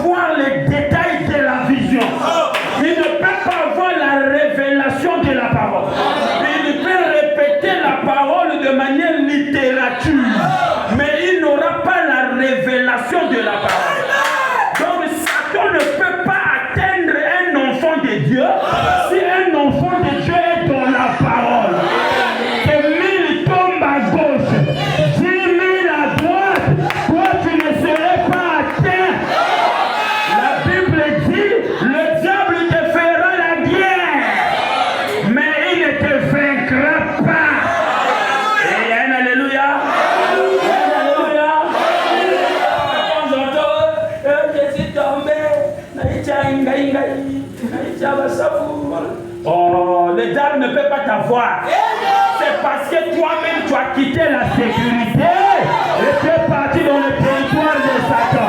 avoir les détails de la vision. Il ne peut pas avoir la révélation de la parole. Il peut répéter la parole de manière littérature, mais il n'aura pas la révélation de la parole. Donc Satan ne peut pas atteindre un enfant de Dieu si un enfant de Dieu est dans la parole. Que 1000 tombent à gauche, 10 000 à droite, toi tu ne serais pas atteint. La Bible dit, le diable te fera la guerre, mais il ne te vaincra pas. Amen, alléluia. Alléluia. Quand j'entends, je suis tombé, oh, le diable ne peut pas t'avoir. C'est parce que toi-même tu as quitté la sécurité et tu es parti dans le territoire de Satan.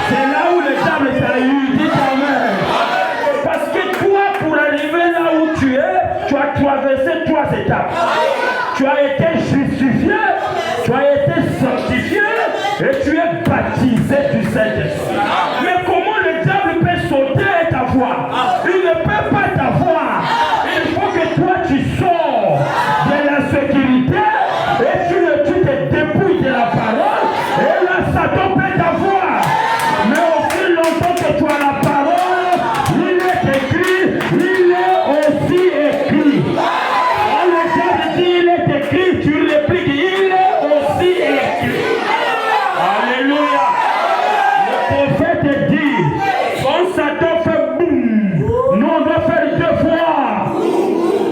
C'est là où le diable t'a eu. Dis toi-même. Parce que toi, pour arriver là où tu es, tu as traversé 3 étapes. Tu as été justifié, tu as été sanctifié et tu es baptisé du Saint-Esprit. Mais comment le diable peut sauter et t'avoir? Il ne peut pas t'avoir. Il faut que toi tu sors de la sécurité et tu te dépouilles de la parole et là Satan peut t'avoir. Mais aussi longtemps que tu as la parole, il est écrit, il est aussi écrit. Quand le diable dit il est écrit, tu répliques, il est aussi écrit. Alléluia. Le prophète dit, quand Satan fait boum, nous on doit faire 2 fois.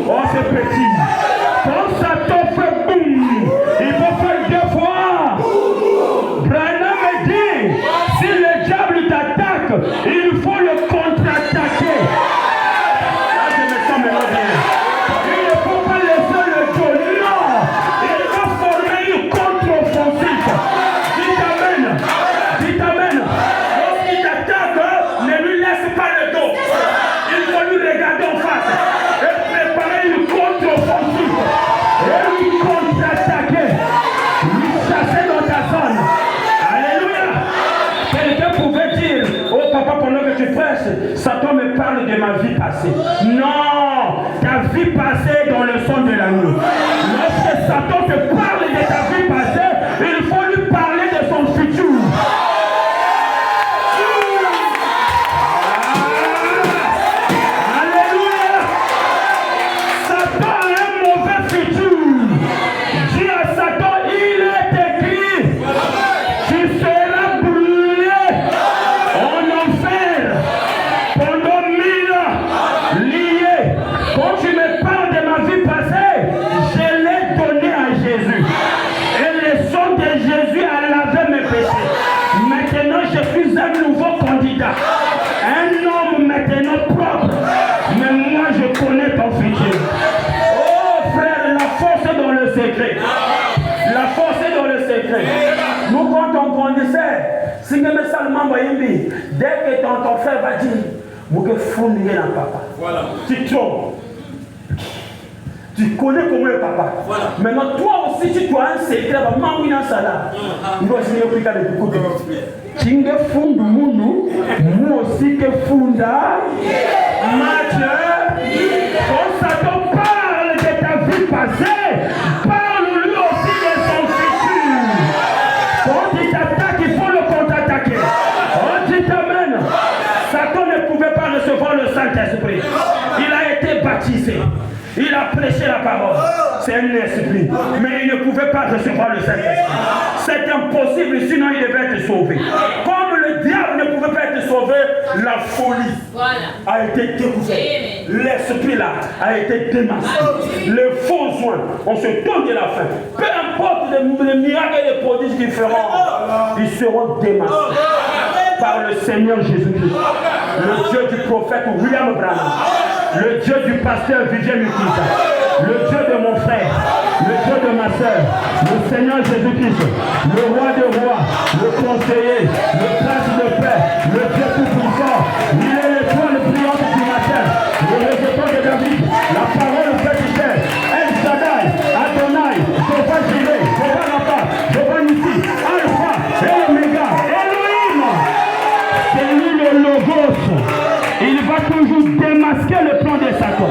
Oh c'est petit. Quand Satan fait boum, il faut faire 2 fois. Branham dit, si le diable t'attaque, il faut le contre-attaquer. Là je me sens maintenant bien. Il ne faut pas laisser le dos. Non, il faut former une contre-offensive. Dis amen. Dis amen. Lorsqu'il t'attaque, ne lui laisse pas le dos. Il faut lui regarder en face et préparer une contre-offensive. Et lui contre-attaquer. Lui chasser dans ta zone. Alléluia. Quelqu'un pouvait dire, oh papa, pendant que tu prêches, Satan me parle de ma vie passée. Non, ta vie passée est dans le son de l'agneau. Lorsque Satan te parle de ta vie passée, il faut lui parler de son futur. Alléluia. Satan a un mauvais futur. Dis à Satan, il est écrit, tu seras brûlé en enfer pendant 1000 ans, lié. Quand tu me parles de ma vie passée, je l'ai donné à Jésus. Et le sang de Jésus a lavé mes péchés. Maintenant, je suis un nouveau candidat. Un homme maintenant propre. Mais moi, je connais ton futur. Oh frère, la force est dans le secret. La force est dans le secret. Nous, quand on grandissait, si me seulement dès que ton frère va dire, vous que fondez la papa. Voilà. Tu trompes. Tu connais comment est papa. Voilà. Maintenant, toi aussi, si tu as un secret, moi aussi que funda. Mathieu, quand Satan parle de ta vie passée, parle-lui aussi de son futur. Quand il t'attaque, il faut le contre-attaquer. Quand il t'amène, Satan ne pouvait pas recevoir le Saint-Esprit. Il a été baptisé. Il a prêché la parole. C'est un esprit. Mais il ne pouvait pas recevoir le Saint-Esprit. C'est impossible, sinon il devait être sauvé. Comme le diable ne pouvait pas être sauvé, la folie a été découverte. L'esprit là a été démasqué. Les faux soins, on se donne de la fin. Peu importe les miracles et les prodiges qu'ils feront, ils seront démasqués par le Seigneur Jésus-Christ. Le Dieu du prophète William Branham. Le Dieu du pasteur Vijay Mukisa, le Dieu de mon frère, le Dieu de ma soeur, le Seigneur Jésus-Christ, le roi des rois, le conseiller, le prince de paix, le Dieu tout-puissant. Il est l'étoile brillante du matin, le rejeton de David, la parole fait du ciel, El Shaddai, Adonai, Jehovah Jireh, Jehovah Rapha, Jehovah Nissi, Alpha et Omega, Elohim. C'est lui le Logos. Il va toujours démasquer le plan de Satan.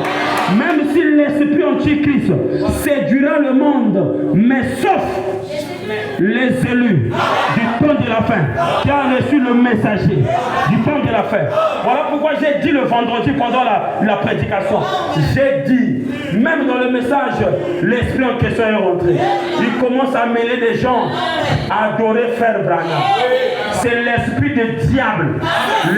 Même si l'esprit antichrist séduira le monde, mais sauf les élus du temps de la fin qui ont reçu le messager du temps de la fin. Voilà pourquoi j'ai dit le vendredi pendant la prédication, j'ai dit, même dans le message, l'esprit en question est rentré. Il commence à mêler des gens à adorer Frère Branham. C'est l'esprit du diable,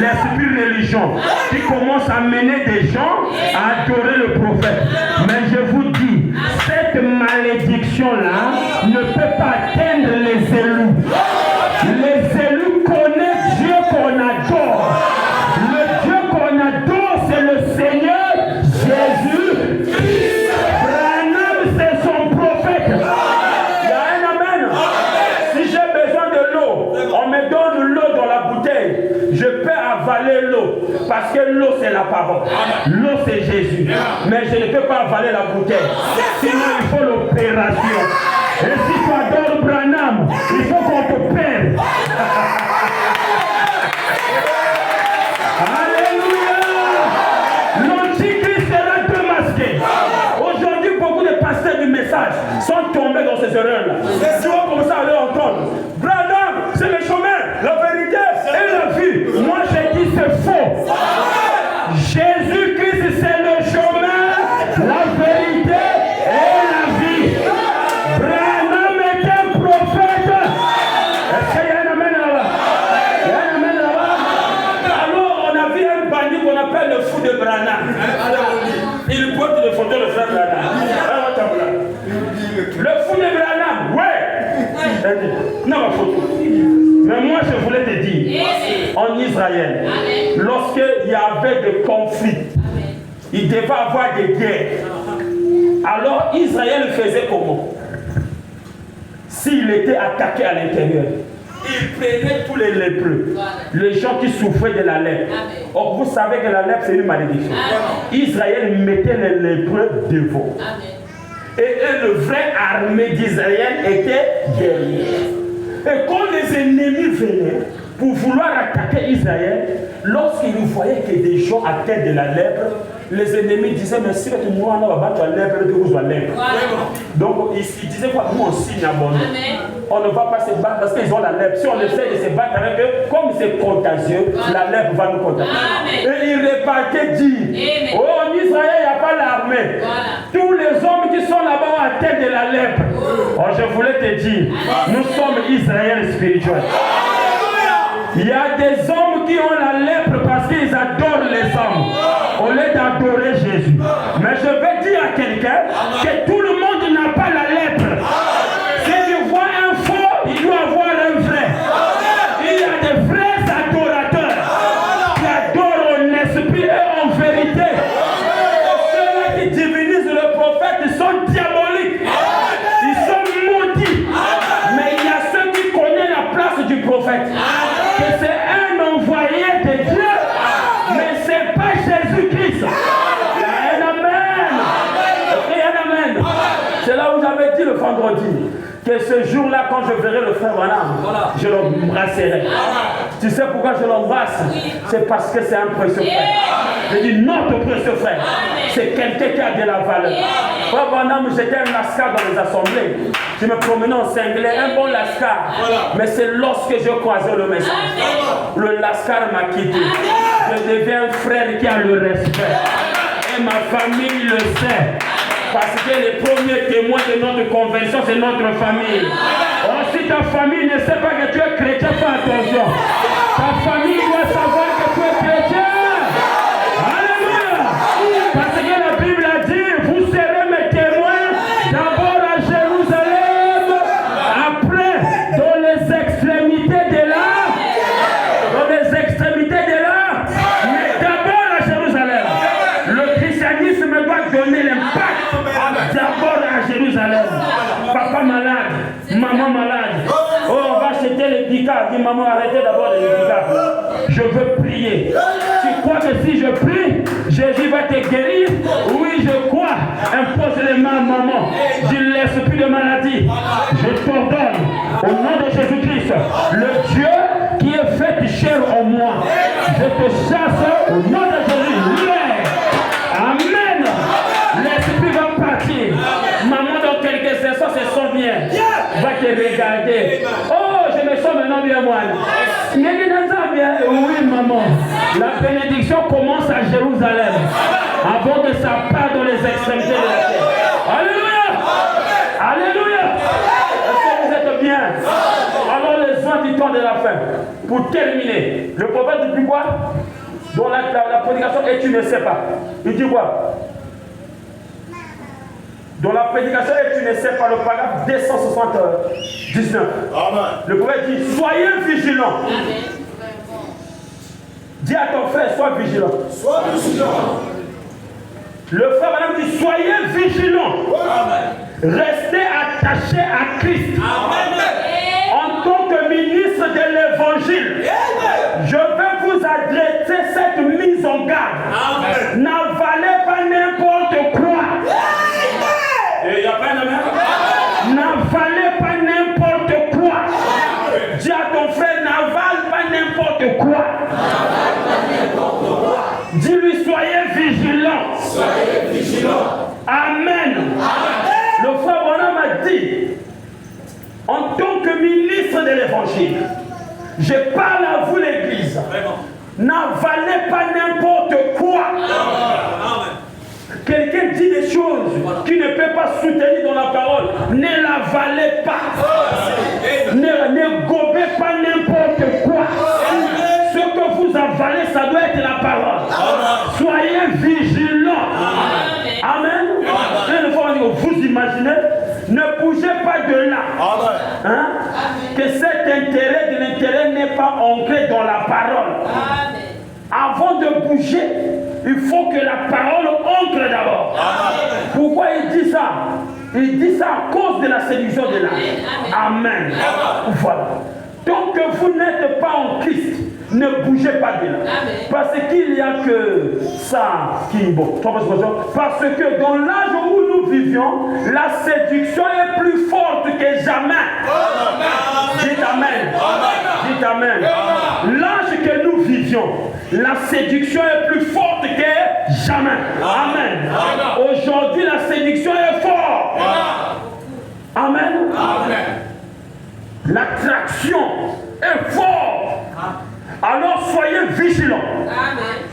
l'esprit religion qui commence à mener des gens à adorer le prophète. Mais je vous dis, cette malédiction-là ne peut pas atteindre les élus. Les élus connaissent Dieu qu'on adore. Le Dieu qu'on adore, c'est le Seigneur Jésus. Branham, c'est son prophète. Il y a un amen. Si j'ai besoin de l'eau, on me donne l'eau dans la bouteille. Je peux avaler l'eau. Parce que l'eau, c'est la parole. L'eau, c'est Jésus. Mais je ne peux pas avaler la bouteille. Sinon, il faut l'opération. Et si tu adores Branham, il faut qu'on te perde. Alléluia. L'antichrist sera démasqué. Aujourd'hui, beaucoup de pasteurs du message sont tombés dans ces erreurs-là. Tu vas commencer à leur entendre. Branham, c'est le chemin, la vérité et la vie. Moi, j'ai dit c'est faux. Jésus-Christ, c'est le chemin, la vérité et la vie. Branham est un prophète. Est-ce qu'il y a un amen là-bas? Il y a un amen là-bas? Alors, on a vu un bandit qu'on appelle le fou de Branham. Il porte le photo de frère Branham. Le fou de Branham, ouais. Non, ma photo. Mais moi, je voulais te dire, en Israël, lorsqu'il y avait des conflits, il devait avoir des guerres. Alors, Israël faisait comment? S'il était attaqué à l'intérieur, il prenait tous les lépreux, les gens qui souffraient de la lèpre. Or, vous savez que la lèpre, c'est une malédiction. Israël mettait les lépreux devant. Et le vrai armée d'Israël était derrière. Et quand les ennemis venaient pour vouloir attaquer Israël, lorsqu'ils voyaient que des gens atteints de la lèpre, les ennemis disaient, mais si tu nous on va battre la lèpre, que vous soyez lèpre. Donc ils disaient quoi? Nous on signe à bon. On ne va pas se battre parce qu'ils ont la lèpre. Si on essaie de se battre avec eux, comme c'est contagieux, la lèpre va nous contaminer. Et ils répartaient dire, oh en Israël, il n'y a pas l'armée. Tous les hommes qui sont là-bas ont atteint de la lèpre. Oh, je voulais te dire, nous sommes Israël spirituel. Il y a des hommes qui ont la lèpre parce qu'ils adorent les hommes au lieu d'adorer Jésus. Mais je vais dire à quelqu'un que tout le monde n'a pas la lèpre. Si tu vois un faux, il doit avoir un vrai. Il y a des vrais adorateurs qui adorent en esprit et en vérité. Ceux-là qui divinisent le prophète, ils sont diaboliques. Ils sont maudits. Mais il y a ceux qui connaissent la place du prophète. Que c'est un envoyé de Dieu, mais ce n'est pas Jésus-Christ. Il y a un amen. Il y a un amen. C'est là où j'avais dit le vendredi que ce jour-là, quand je verrai le frère Branham, je l'embrasserai. Tu sais pourquoi je l'embrasse? C'est parce que c'est un précieux frère. Je dis notre précieux frère. C'est quelqu'un qui a de la valeur. Frère Branham, j'étais un lascar dans les assemblées. Je me promenais en cinglé, un bon lascar. Mais c'est lorsque je croisais le message. Le lascar m'a quitté. Je deviens un frère qui a le respect. Et ma famille le sait. Parce que les premiers témoins de notre conversion, c'est notre famille. Or, si ta famille ne sait pas que tu es chrétien, fais attention. Ta famille doit savoir que tu es chrétien. Alléluia. Parce que la Bible a dit, vous serez mes témoins d'abord à Jérusalem, après dans les extrémités de là, mais d'abord à Jérusalem. Le christianisme doit donner l'impact. D'abord à Jérusalem. Papa malade, maman malade. Oh, on va acheter les dicas. Dis maman, arrêtez d'abord les dicas. Je veux prier. Tu crois que si je prie, Jésus va te guérir? Oui, je crois. Impose les mains à maman. Dis l'esprit de maladie. Je t'ordonne, au nom de Jésus-Christ, le Dieu qui est faite chair en moi. Je te chasse au nom de Jésus. Libère. Amen. L'esprit va partir. Maman, dans quelques instants, se sent bien. Va te regarder. Oh, je me sens maintenant bien, moi. Oui, maman. La bénédiction commence à Jérusalem. Avant que ça parte dans les extrémités de la terre. Alléluia. Alléluia. Est-ce que vous êtes bien? Alors les soins du temps de la fin. Pour terminer, le prophète dit quoi? Dans la prédication, et tu ne sais pas. Il dit quoi? Dans la prédication, et tu ne sais pas, le paragraphe 279. Amen. Le prophète dit, soyez vigilants. Dis à ton frère, sois vigilant. Sois vigilant. Le frère madame dit, soyez vigilants. Amen. Restez attachés à Christ. Amen. En tant que ministre de l'évangile, je vais vous adresser cette mise en garde. N'avalez pas n'importe quoi. Il y a pas de n'avalez pas n'importe quoi. Dis à ton frère, n'avale pas n'importe quoi. Dis-lui, soyez vigilants. Soyez vigilants. Amen. Le frère Branham m'a dit, en tant que ministre de l'évangile, je parle à vous l'église. N'avalez pas n'importe quoi. Quelqu'un dit des choses qui ne peut pas soutenir dans la parole. Ne l'avalez pas. Ne gobez pas n'importe quoi. Ce que vous avalez, ça doit être la parole. Soyez vigilants. Amen. Une fois, vous imaginez, ne bougez pas de là. Hein? Que cet intérêt de l'intérêt n'est pas ancré dans la parole. Avant de bouger, il faut que la parole ancre d'abord. Pourquoi il dit ça? Il dit ça à cause de la séduction de l'âme. Amen. Voilà. Tant que vous n'êtes pas en Christ, ne bougez pas de là. Parce qu'il n'y a que ça qui est bon. Parce que dans l'âge où nous vivions, la séduction est plus forte que jamais. Dites Amen. Dites Amen. L'âge que nous vivions, la séduction est plus forte que jamais. Amen. Aujourd'hui, la séduction est forte. Amen. L'attraction est forte. Alors soyez vigilants.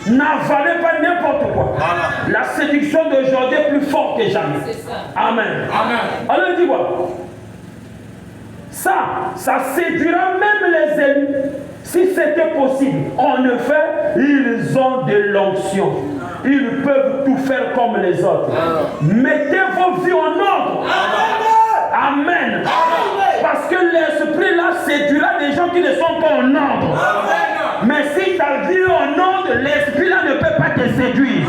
N'avalez pas n'importe quoi. La séduction d'aujourd'hui est plus forte que jamais. Amen. Alors il dit quoi? Ça séduira même les ennemis. Si c'était possible, en effet, ils ont de l'onction. Ils peuvent tout faire comme les autres. Mettez vos vies en ordre. Amen. Parce que l'esprit là séduira des gens qui ne sont pas en ordre. Mais si ta vie est en ordre, l'esprit là ne peut pas te séduire.